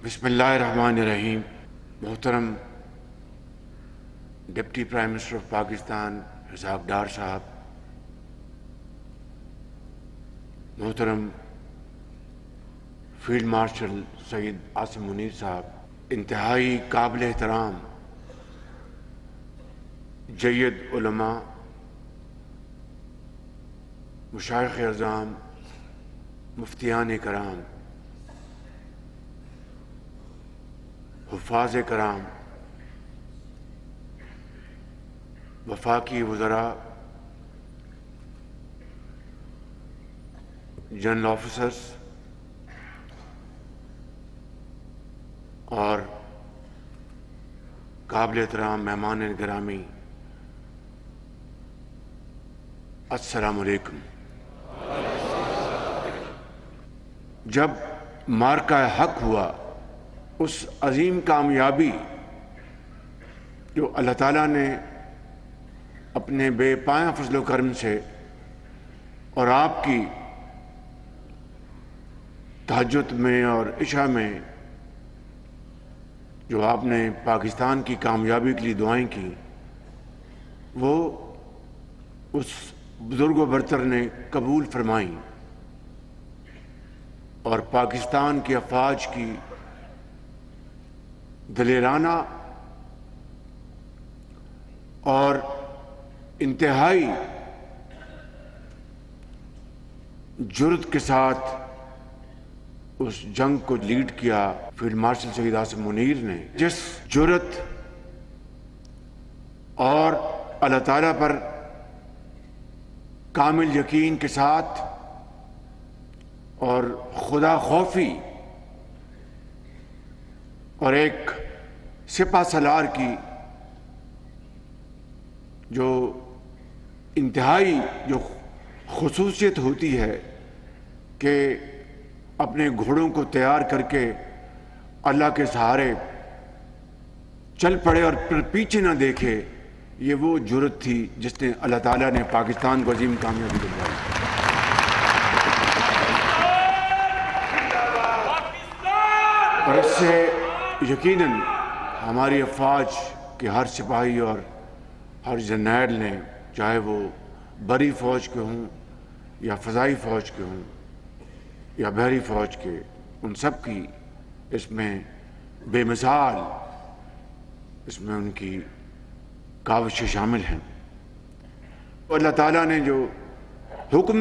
بسم اللہ الرحمن الرحیم. محترم deputy prime minister of Pakistan Ishaq Dar صاحب، محترم فیلڈ مارشل سید عاصم منیر صاحب، انتہائی قابل احترام جید علماء، مشائخ اعظام، مفتیان کرام، حفاظ کرام، وفاقی وزراء، جنرل آفیسرز اور قابل احترام مہمان گرامی، السلام علیکم. جب مارکہ حق ہوا، اس عظیم کامیابی جو اللہ تعالیٰ نے اپنے بے پایہ فضل و کرم سے اور آپ کی تہجد میں اور عشاء میں جو آپ نے پاکستان کی کامیابی کے لیے دعائیں کی، وہ اس بزرگ و برتر نے قبول فرمائیں اور پاکستان کی افواج کی دلیرانہ اور انتہائی جرأت کے ساتھ اس جنگ کو لیڈ کیا فیلڈ مارشل سید عاصم منیر نے. جس جرأت اور اللہ تعالیٰ پر کامل یقین کے ساتھ اور خدا خوفی اور ایک سپہ سالار کی جو انتہائی جو خصوصیت ہوتی ہے کہ اپنے گھوڑوں کو تیار کر کے اللہ کے سہارے چل پڑے اور پھر پیچھے نہ دیکھے، یہ وہ جرأت تھی جس نے اللہ تعالیٰ نے پاکستان کو عظیم کامیابی دلوائی. اور اس سے یقیناً ہماری افواج کے ہر سپاہی اور ہر جرنیل نے، چاہے وہ بری فوج کے ہوں یا فضائی فوج کے ہوں یا بحری فوج کے، ان سب کی اس میں بے مثال اس میں ان کی کاوشیں شامل ہیں. اللہ تعالیٰ نے جو حکم